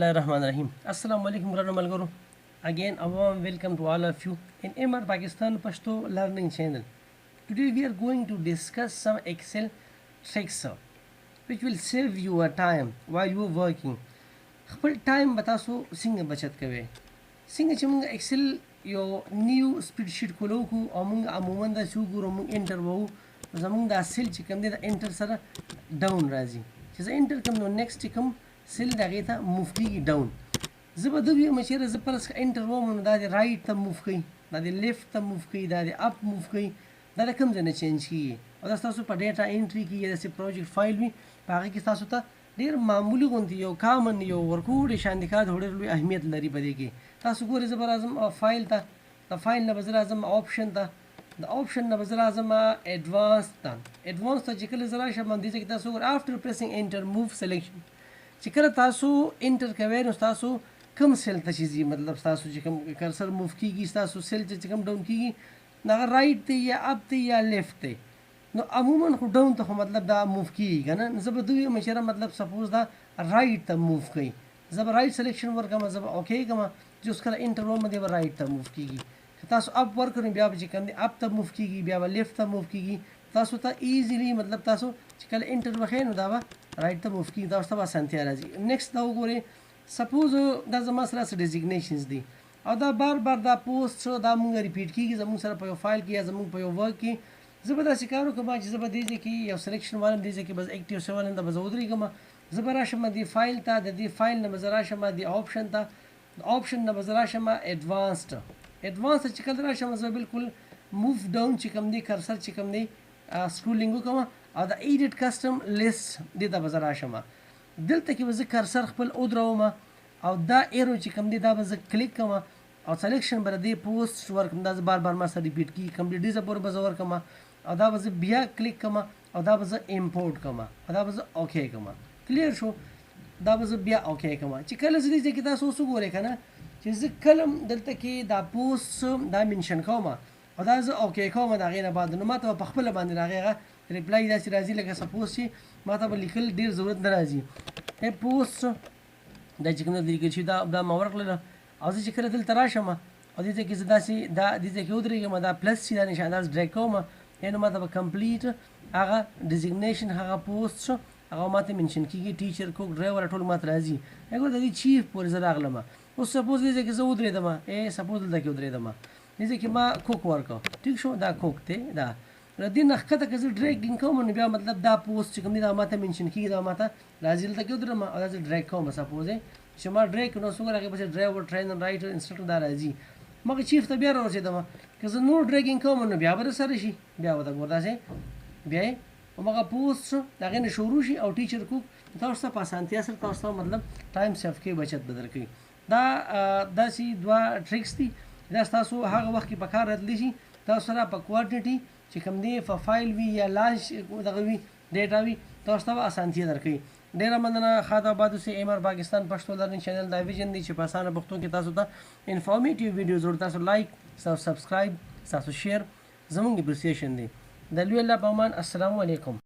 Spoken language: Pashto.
Bismillahirrahmanirrahim. Assalamu Alaikum Malguru. Again, a warm welcome to all of you in MR Pakistan Pashto learning channel. Today we are going to discuss some Excel tricks which will save you a time while you are working. خپل time بتاسو څنګه بچت کوي څنګه چې موږ Excel یو نیو سپریډ شیټ کولو کو او موږ عموما دا شو ګورو موږ انټر وو زموږ دا سیل چې کوم دی دا انټر سره ډاون راځي چې زه انټر کوم نو نیکسټ کوم سیل دغه ته موف کیږي ډاون زه به دوی مچېره زه پرس انټر ووم نو دا د رائټ ته موف کوي دا د لیفت ته موف کوي دا د اپ موف کوي دا کوم ځای نه چینج کیږي او دا تاسو په ډیټا انټری کې یا د پروجیکټ فایل وي په هغه کې تاسو ته ډیر معمولی غونډه یو کامن یو ورکوډ شاندکا د ډیر لوی اهمیت لري په دې کې تاسو ګورئ زبر اعظم فایل ته د فایل نه بزر اعظم اپشن ته د اپشن نه بزر اعظم ایڈوانس ته چې کله زرا شمن دي چې تاسو ګور افټر پریسینګ انټر موو سلیکشن چې کله تاسو انټر کوئ نو تاسو کوم سیل ته شي مطلب تاسو چې کوم کرسر موو کیږي تاسو سیل چې کوم ډاون کیږي نه رائټ ته یا اپ ته یا لیفت ته نو عموما خو ډاون ته مطلب دا موو کیږي کنه زه به دوی مشره مطلب سپوز دا رائټ ته موو کوي زه به رائټ سلیکشن ورکم زه به اوکے کوم چې اوس کله انټر ووم دی به رائټ ته موو کیږي تاسو اپ ورکړئ بیا به چې کوم دی اپ ته موو کیږي بیا به لیفت ته موو کیږي تاسو ته ایزیلی مطلب تاسو چې کله انټر وکړئ نو دا به رائټ ته موو کیږي تاسو ته اسانتیا راځي نیکسټ دا وګورئ سپوز دا زما سره ډیزیګنیشنز دي او دا بار دا پوسټ دا مونږ ریپیټ کیږي زموږ سره په یو فایل کې یا زموږ په یو ورک کې زه به داسې کار وکړم چې زه به دې ځای کې یو سلیکشن والم دې ځای کې بس اکټیو سیون ته به زه ودرېږم زه به راشم دې فایل ته د دې فایل نه به زه راشم دې آپشن ته د آپشن نه به زه راشم ایډوانس چې کله راشم زه بالکل موف ډاون چې کوم دی کرسر چې کوم دی سکرولینګ وکړم او د ایډیټ کسټم لیست دې ته به زه راشم دلته کې به زه کرسر خپل ودروم او دا ایرو چې کوم دی دا به زه کلیک کوم او سلیکشن بر دې پوسټ ورکم دا بار ما سره ریپیټ کی کمپلیټ دې پورې به زه ورکم او دا به زه بیا کلیک کوم او دا به زه امپورټ کوم او دا به زه اوکے کوم کلیر شو دا به زه بیا اوکے کوم چې کله زه دې کې تاسو وګورئ کنه چې زه کلم دلته کې دا پوسټ دا منشن کوم او دا زه اوکے کوم دا غینه بعد نو ماته په خپل باندې راغیغه ریپلای داسې راځي لکه سپوز چې ماته به لیکل ډیر ضرورت نه راځي ای پوسټ دا چې کوم دی چې دا ما ورکړل او زه چې کله دلته راشم او دې کې زه داسې دا دې کې ودرېږم دا پلس چې دا نشان داس ډریګ کوم یعنی ماته به کمپلیټ هغه ډیزیګنیشن هغه پوسټ هغه ماته منشن کیږي ټیچر کوک ډرایور ټول ماته راځي هغه د دې چیف پورې زه راغلم اوس سپوز دې کې زه ودرېدم سپوز دلته کې ودرېدم دې کې ما کوک ورکو ټیک شو دا کوک ته دا د دې نخته کې زه ډریګینګ کوم نو بیا مطلب دا پوسټ چې کوم دی دا ماته منشن کیږي دا ماته راځي دلته کې ودرېدم او دا زه ډریګ کوم سپوز چې ما ډریګ نو څنګه راغی په ډرایور ټرینر رائټر انسټرکټر دا راځي مګر چیف ته بیا راوځم که زه نور ډریګینګ کوم نو بیا به سره شي بیا ودا ګورداسه بیا او مګه پوسټ دغه نه شروع شي او ټیچر کو تاسو په اسانتیا سره تاسو مطلب ټایم سیف کې بچت بدل کړئ دا داسې دوا ټریکس دي دا تاسو هغه وخت کې په کار راتلی شي تاسو سره په کوارډینټي چې کوم دی فایل وی یا لانچ دغه وی ډیټا وی تاسو ته اسانتیا درکړي ډیره مننه خاطر آباد سے MR پاکستان پښتو لرننګ چینل دا ویژن دی چې په اسانه پښتو کې تاسو ته انفارمیټیو ویډیوز ورته تاسو لایک تاسو سبسکرایب تاسو شیر زموږ اپریسیشن دی د لوی الله په امان السلام علیکم